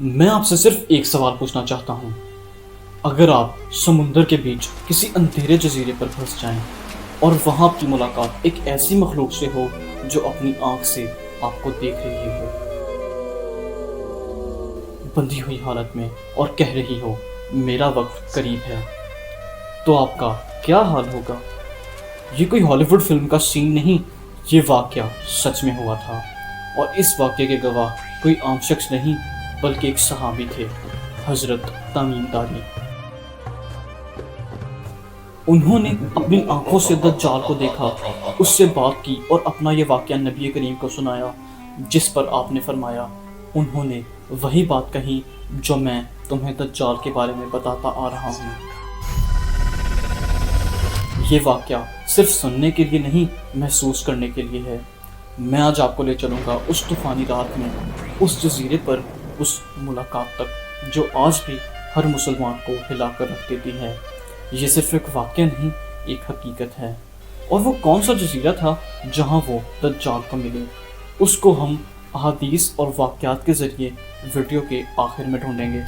میں آپ سے صرف ایک سوال پوچھنا چاہتا ہوں۔ اگر آپ سمندر کے بیچ کسی اندھیرے جزیرے پر پھنس جائیں اور وہاں آپ کی ملاقات ایک ایسی مخلوق سے ہو جو اپنی آنکھ سے آپ کو دیکھ رہی ہو، بندھی ہوئی حالت میں، اور کہہ رہی ہو میرا وقت قریب ہے، تو آپ کا کیا حال ہوگا؟ یہ کوئی ہالی ووڈ فلم کا سین نہیں، یہ واقعہ سچ میں ہوا تھا، اور اس واقعے کے گواہ کوئی عام شخص نہیں بلکہ ایک صحابی تھے، حضرت تمیم داری۔ انہوں نے اپنی آنکھوں سے دجال کو دیکھا، اس سے بات کی اور اپنا یہ واقعہ نبی کریم کو سنایا، جس پر آپ نے فرمایا، انہوں نے وہی بات کہی جو میں تمہیں دجال کے بارے میں بتاتا آ رہا ہوں۔ یہ واقعہ صرف سننے کے لیے نہیں، محسوس کرنے کے لیے ہے۔ میں آج آپ کو لے چلوں گا اس طوفانی رات میں، اس جزیرے پر، اس ملاقات تک جو آج بھی ہر مسلمان کو ہلا کر رکھ دیتی ہے۔ یہ صرف ایک واقعہ نہیں، ایک حقیقت ہے۔ اور وہ کون سا جزیرہ تھا جہاں وہ دجال کو ملے، اس کو ہم احادیث اور واقعات کے ذریعے ویڈیو کے آخر میں ڈھونڈیں گے۔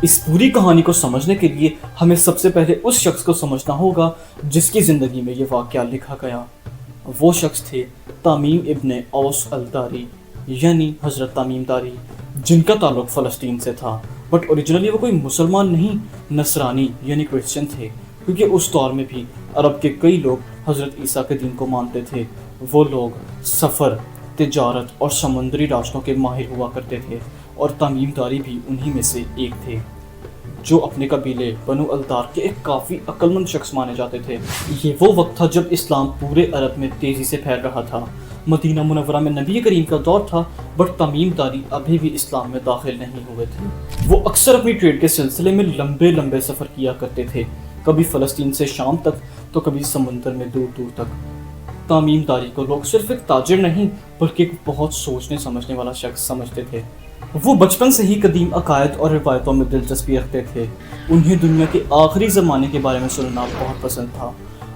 اس پوری کہانی کو سمجھنے کے لیے ہمیں سب سے پہلے اس شخص کو سمجھنا ہوگا جس کی زندگی میں یہ واقعہ لکھا گیا۔ وہ شخص تھے تمیم ابن اوس الداری، یعنی حضرت تمیم داری، جن کا تعلق فلسطین سے تھا، بٹ اوریجنلی وہ کوئی مسلمان نہیں، نصرانی یعنی کرسچن تھے، کیونکہ اس دور میں بھی عرب کے کئی لوگ حضرت عیسیٰ کے دین کو مانتے تھے۔ وہ لوگ سفر، تجارت اور سمندری راستوں کے ماہر ہوا کرتے تھے، اور تمیم داری بھی انہی میں سے ایک تھے، جو اپنے قبیلے بنو الدار کے ایک کافی عقل مند شخص مانے جاتے تھے۔ یہ وہ وقت تھا جب اسلام پورے عرب میں تیزی سے پھیل رہا تھا۔ مدینہ منورہ میں نبی کریم کا دور تھا، بٹ تمیم داری ابھی بھی اسلام میں داخل نہیں ہوئے تھے۔ وہ اکثر اپنی ٹریڈ کے سلسلے میں لمبے لمبے سفر کیا کرتے تھے، کبھی فلسطین سے شام تک تو کبھی سمندر میں دور دور تک۔ تمیم داری کو لوگ صرف ایک تاجر نہیں بلکہ ایک بہت سوچنے سمجھنے والا شخص سمجھتے تھے۔ وہ بچپن سے ہی قدیم عقائد اور روایتوں میں دلچسپی رکھتے تھے۔ انہیں دنیا کے آخری زمانے کے بارے میں سننا بہت پسند تھا۔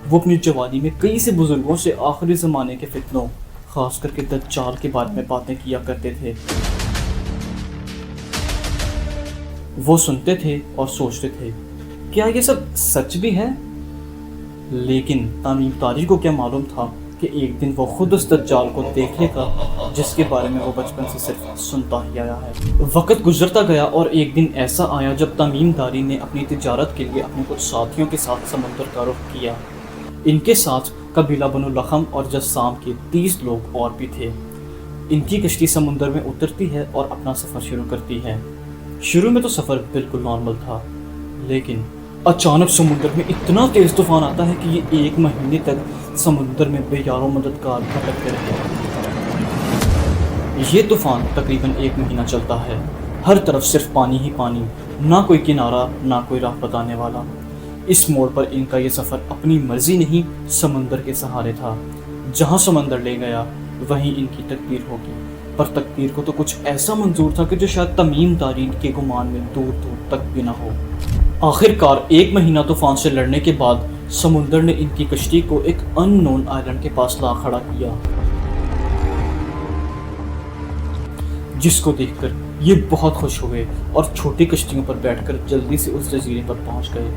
وہ اپنی جوانی میں کئی سے بزرگوں سے آخری زمانے کے فتنوں، خاص کر کے دجال کے بارے میں باتیں کیا کرتے تھے۔ وہ سنتے تھے اور سوچتے تھے، کیا یہ سب سچ بھی ہے؟ لیکن تمیم داری کو کیا معلوم تھا کہ ایک دن وہ خود اس دجال کو دیکھ لے گا جس کے بارے میں وہ بچپن سے صرف سنتا ہی آیا ہے۔ وقت گزرتا گیا اور ایک دن ایسا آیا جب تمیم داری نے اپنی تجارت کے لیے اپنے کچھ ساتھیوں کے ساتھ سمندر کا رخ کیا۔ ان کے ساتھ قبیلہ بنو لخم اور جسام کے 30 لوگ اور بھی تھے۔ ان کی کشتی سمندر میں اترتی ہے اور اپنا سفر شروع کرتی ہے۔ شروع میں تو سفر بالکل نارمل تھا، لیکن اچانک سمندر میں اتنا تیز طوفان آتا ہے کہ یہ 1 مہینے تک سمندر میں بے یار و مددگار بھٹکتے رہے۔ یہ طوفان تقریباً 1 مہینہ چلتا ہے، ہر طرف صرف پانی ہی پانی، نہ کوئی کنارہ، نہ کوئی راہ بتانے والا۔ اس موڑ پر ان کا یہ سفر اپنی مرضی نہیں، سمندر کے سہارے تھا۔ جہاں سمندر لے گیا وہیں ان کی تقدیر ہوگی، پر تقدیر کو تو کچھ ایسا منظور تھا کہ جو شاید تمیم داری کے گمان میں دور دور تک بھی نہ ہو۔ آخر کار 1 مہینہ طوفان سے لڑنے کے بعد سمندر نے ان کی کشتی کو ایک ان نون آئلینڈ کے پاس لا کھڑا کیا، جس کو دیکھ کر یہ بہت خوش ہوئے اور چھوٹی کشتیوں پر بیٹھ کر جلدی سے اس جزیرے پر پہنچ گئے۔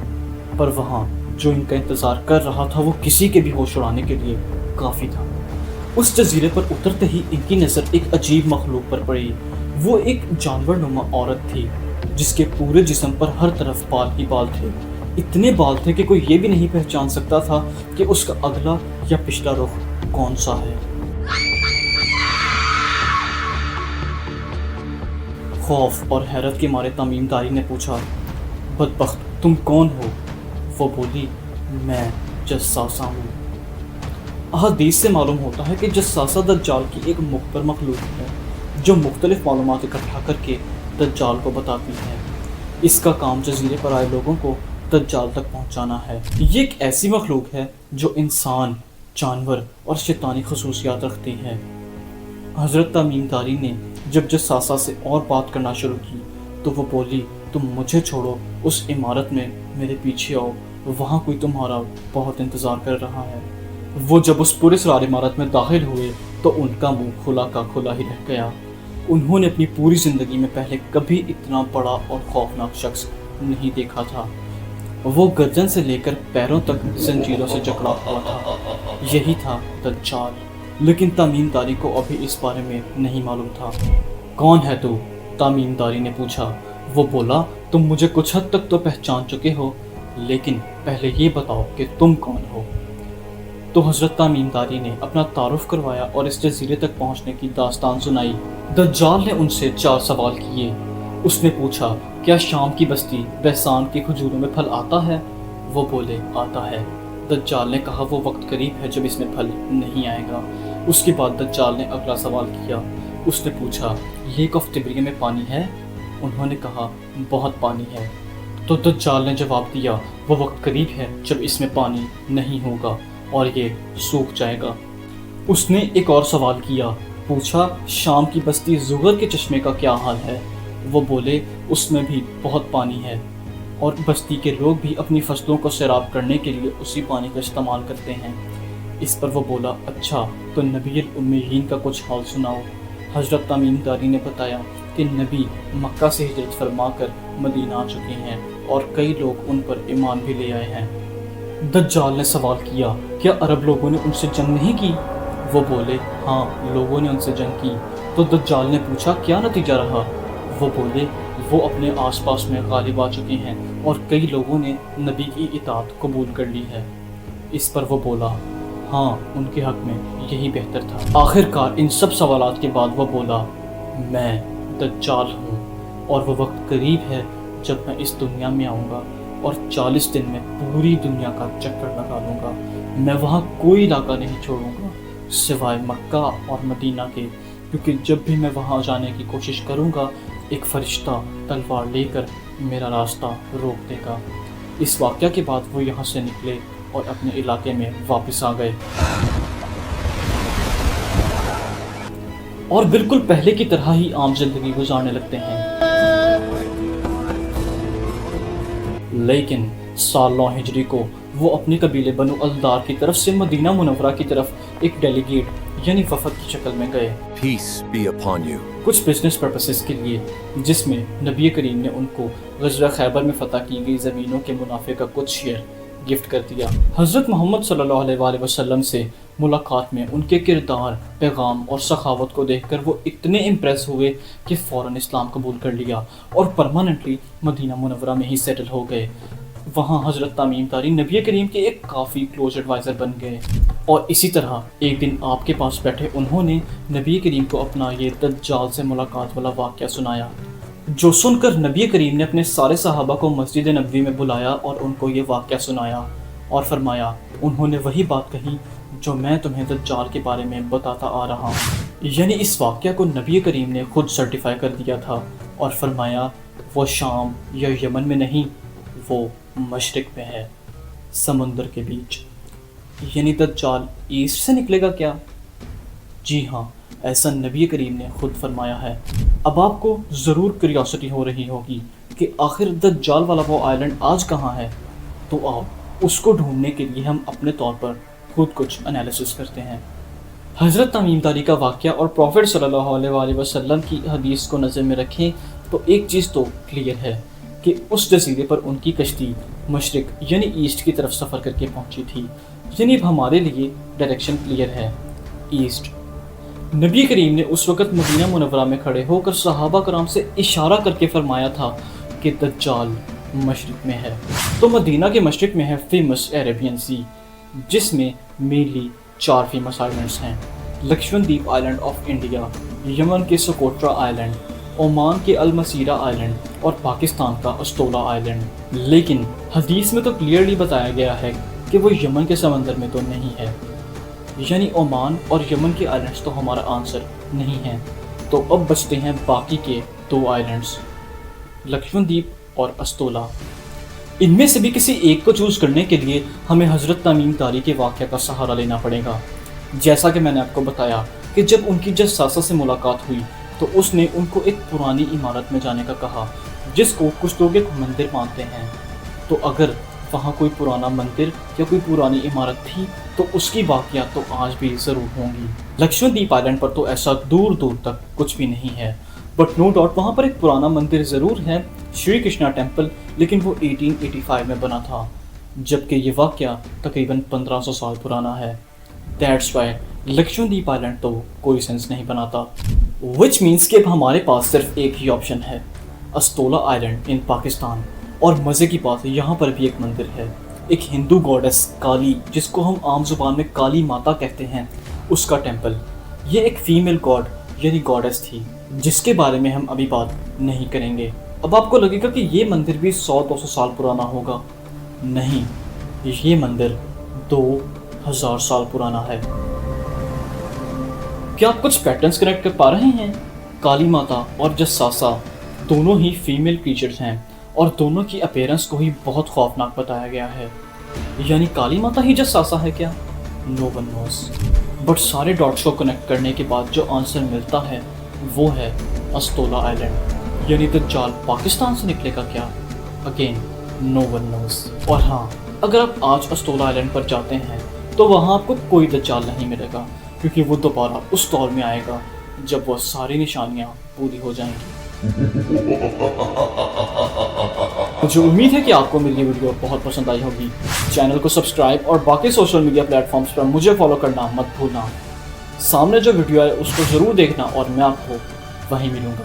پر وہاں جو ان کا انتظار کر رہا تھا وہ کسی کے بھی ہوش اڑانے کے لیے کافی تھا۔ اس جزیرے پر اترتے ہی ان کی نظر ایک عجیب مخلوق پر پڑی۔ وہ ایک جانور نما عورت تھی جس کے پورے جسم پر ہر طرف بال ہی بال تھے۔ اتنے بال تھے کہ کوئی یہ بھی نہیں پہچان سکتا تھا کہ اس کا اگلا یا پچھلا رخ کون سا ہے۔ خوف اور حیرت کے مارے تمیم داری نے پوچھا، بدبخت تم کون ہو؟ وہ بولی، میں جساسہ ہوں۔ احادیث سے معلوم ہوتا ہے کہ جساسہ دجال کی ایک مخبر مخلوق ہے جو مختلف معلومات اکٹھا کر کے دجال کو بتاتی ہے۔ اس کا کام جزیرے پر آئے لوگوں کو دجال تک پہنچانا ہے۔ یہ ایک ایسی مخلوق ہے جو انسان، جانور اور شیطانی خصوصیات رکھتی ہے۔ حضرت تمیم داری نے جب جساسہ سے اور بات کرنا شروع کی تو وہ بولی، تم مجھے چھوڑو، اس عمارت میں میرے پیچھے آؤ، وہاں کوئی تمہارا بہت انتظار کر رہا ہے۔ وہ جب اس پورے سرار عمارت میں داخل ہوئے تو ان کا منہ کھلا کا کھلا ہی رہ گیا۔ انہوں نے اپنی پوری زندگی میں پہلے کبھی اتنا بڑا اور خوفناک شخص نہیں دیکھا تھا۔ وہ گردن سے لے کر پیروں تک زنجیروں سے جکڑا ہوا تھا۔ یہی تھا دجال، لیکن تمیم داری کو ابھی اس بارے میں نہیں معلوم تھا۔ کون ہے تو؟ تمیم داری نے پوچھا۔ وہ بولا، تم مجھے کچھ حد تک تو پہچان چکے ہو، لیکن پہلے یہ بتاؤ کہ تم کون ہو۔ تو حضرت تمیم داری نے اپنا تعارف کروایا اور اس جزیرے تک پہنچنے کی داستان سنائی۔ دجال نے ان سے 4 سوال کیے۔ اس نے پوچھا، کیا شام کی بستی بحسان کے کھجوروں میں پھل آتا ہے؟ وہ بولے، آتا ہے۔ دجال نے کہا، وہ وقت قریب ہے جب اس میں پھل نہیں آئے گا۔ اس کے بعد دجال نے اگلا سوال کیا۔ اس نے پوچھا، لیک آف تبریہ میں پانی ہے؟ انہوں نے کہا، بہت پانی ہے۔ تو دجال نے جواب دیا، وہ وقت قریب ہے جب اس میں پانی نہیں ہوگا اور یہ سوکھ جائے گا۔ اس نے ایک اور سوال کیا، پوچھا، شام کی بستی زغر کے چشمے کا کیا حال ہے؟ وہ بولے، اس میں بھی بہت پانی ہے اور بستی کے لوگ بھی اپنی فصلوں کو سیراب کرنے کے لیے اسی پانی کا استعمال کرتے ہیں۔ اس پر وہ بولا، اچھا تو نبی الامیین کا کچھ حال سناؤ۔ حضرت تمیم داری نے بتایا کہ نبی مکہ سے ہجرت فرما کر مدینہ آ چکے ہیں اور کئی لوگ ان پر ایمان بھی لے آئے ہیں۔ دجال نے سوال کیا، کیا عرب لوگوں نے ان سے جنگ نہیں کی؟ وہ بولے، ہاں لوگوں نے ان سے جنگ کی۔ تو دجال نے پوچھا، کیا نتیجہ رہا؟ وہ بولے، وہ اپنے آس پاس میں غالب آ چکے ہیں اور کئی لوگوں نے نبی کی اطاعت قبول کر لی ہے۔ اس پر وہ بولا، ہاں ان کے حق میں یہی بہتر تھا۔ آخر کار ان سب سوالات کے بعد وہ بولا، میں دجال ہوں اور وہ وقت قریب ہے جب میں اس دنیا میں آؤں گا اور 40 دن میں پوری دنیا کا چکر لگا لوں گا۔ میں وہاں کوئی علاقہ نہیں چھوڑوں گا سوائے مکہ اور مدینہ کے، کیونکہ جب بھی میں وہاں جانے کی کوشش کروں گا ایک فرشتہ تلوار لے کر میرا راستہ روک دے گا۔ اس واقعہ کے بعد وہ یہاں سے نکلے اور اپنے علاقے میں واپس آ گئے اور بالکل پہلے کی طرح ہی عام زندگی گزارنے لگتے ہیں۔ لیکن سال 9 ہجری کو وہ اپنے قبیلے بنو الدار کی طرف سے مدینہ منورہ کی طرف ایک ڈیلیگیٹ یعنی وفد کی شکل میں گئے، Peace be upon you. کچھ بزنس پرپسز کے لیے، جس میں نبی کریم نے ان کو غزوہ خیبر میں فتح کی گئی زمینوں کے منافع کا کچھ شیئر گفٹ کر دیا۔ حضرت محمد صلی اللہ علیہ وآلہ وسلم سے ملاقات میں ان کے کردار، پیغام اور سخاوت کو دیکھ کر وہ اتنے امپریس ہوئے کہ فوراً اسلام قبول کر لیا اور پرماننٹلی مدینہ منورہ میں ہی سیٹل ہو گئے۔ وہاں حضرت تمیم داری نبی کریم کے ایک کافی کلوز ایڈوائزر بن گئے اور اسی طرح ایک دن آپ کے پاس بیٹھے انہوں نے نبی کریم کو اپنا یہ دجال سے ملاقات والا واقعہ سنایا، جو سن کر نبی کریم نے اپنے سارے صحابہ کو مسجد نبوی میں بلایا اور ان کو یہ واقعہ سنایا اور فرمایا، انہوں نے وہی بات کہی جو میں تمہیں دجال کے بارے میں بتاتا آ رہا ہوں۔ یعنی اس واقعہ کو نبی کریم نے خود سرٹیفائی کر دیا تھا اور فرمایا، وہ شام یا یمن میں نہیں، وہ مشرق میں ہے، سمندر کے بیچ۔ یعنی دجال ایسٹ سے نکلے گا کیا؟ جی ہاں، ایسا نبی کریم نے خود فرمایا ہے۔ اب آپ کو ضرور کیوریاسٹی ہو رہی ہوگی کہ آخر دجال والا وہ آئلینڈ آج کہاں ہے، تو آپ اس کو ڈھونڈنے کے لیے ہم اپنے طور پر خود کچھ انالیسس کرتے ہیں۔ حضرت تمیم داری کا واقعہ اور پروفٹ صلی اللہ علیہ وآلہ وسلم کی حدیث کو نظر میں رکھیں تو ایک چیز تو کلیئر ہے کہ اس جزیرے پر ان کی کشتی مشرق یعنی ایسٹ کی طرف سفر کر کے پہنچی تھی۔ یعنی اب ہمارے لیے ڈائریکشن کلیئر ہے، ایسٹ۔ نبی کریم نے اس وقت مدینہ منورہ میں کھڑے ہو کر صحابہ کرام سے اشارہ کر کے فرمایا تھا کہ دجال مشرق میں ہے۔ تو مدینہ کے مشرق میں ہے فیمس عربین سی، جس میں مینلی 4 فیمس آئلینڈز ہیں: لکشمن دیپ آئلینڈ آف انڈیا، یمن کے سکوٹرا آئلینڈ، عمان کے المسیرہ آئلینڈ اور پاکستان کا استولا آئلینڈ۔ لیکن حدیث میں تو کلیئرلی بتایا گیا ہے کہ وہ یمن کے سمندر میں تو نہیں ہے، یعنی عمان اور یمن کے آئلینڈز تو ہمارا آنسر نہیں ہے۔ تو اب بچتے ہیں باقی کے 2 آئلینڈز، لکشمن دیپ اور استولا۔ ان میں سے بھی کسی ایک کو چوز کرنے کے لیے ہمیں حضرت تمیم داری کے واقعہ کا سہارا لینا پڑے گا۔ جیسا کہ میں نے آپ کو بتایا کہ جب ان کی جساسہ سے ملاقات ہوئی تو اس نے ان کو ایک پرانی عمارت میں جانے کا کہا، جس کو کچھ لوگ ایک مندر مانتے ہیں۔ تو اگر وہاں کوئی پرانا مندر یا کوئی پرانی عمارت تھی تو اس کی باقیات تو آج بھی ضرور ہوں گی۔ لکشمدیپ آئلینڈ پر تو ایسا دور دور تک کچھ بھی نہیں ہے، بٹ نو ڈاؤٹ وہاں پر ایک پرانا مندر ضرور ہے، شری کرشنا ٹیمپل، لیکن وہ 1885 میں بنا تھا، جبکہ یہ واقعہ تقریباً 1500 سال پرانا ہے۔ دیٹس وائی لکشمدیپ آئلینڈ تو کوئی سینس نہیں بناتا، وچ مینس کہ اب ہمارے پاس صرف ایک ہی آپشن ہے، استولا آئلینڈ ان پاکستان۔ اور مزے کی بات ہے یہاں پر بھی ایک مندر ہے، ایک ہندو گوڈس کالی، جس کو ہم عام زبان میں کالی ماتا کہتے ہیں، اس کا ٹیمپل۔ یہ ایک فیمیل گاڈ یعنی گوڈس تھی، جس کے بارے میں ہم ابھی بات نہیں کریں گے۔ اب آپ کو لگے گا کہ یہ مندر بھی 100-200 سال پرانا ہوگا، نہیں، یہ مندر 2000 سال پرانا ہے۔ کیا آپ کچھ پیٹرنز کنیکٹ کر پا رہے ہیں؟ کالی ماتا اور جساسا دونوں ہی فیمیل کریچرز ہیں، اور دونوں کی اپیرنس کو ہی بہت خوفناک بتایا گیا ہے۔ یعنی کالی ماتا ہی جساسا ہے کیا؟ نو ون نوز، بٹ سارے ڈاٹس کو کنیکٹ کرنے کے بعد جو آنسر ملتا ہے وہ ہے استولا آئلینڈ۔ یعنی دجال پاکستان سے نکلے گا کیا؟ Again no one knows. اور ہاں، اگر آپ آج استولا آئلینڈ پر جاتے ہیں تو وہاں آپ کو کوئی دجال نہیں ملے گا، کیونکہ وہ دوبارہ اس دور میں آئے گا جب وہ ساری نشانیاں پوری ہو جائیں گی۔ مجھے امید ہے کہ آپ کو میری ویڈیو بہت پسند آئی ہوگی۔ چینل کو سبسکرائب اور باقی سوشل میڈیا پلیٹ فارمز پر مجھے فالو کرنا مت بھولنا۔ سامنے جو ویڈیو ہے اس کو ضرور دیکھنا، اور میں آپ کو وہیں ملوں گا۔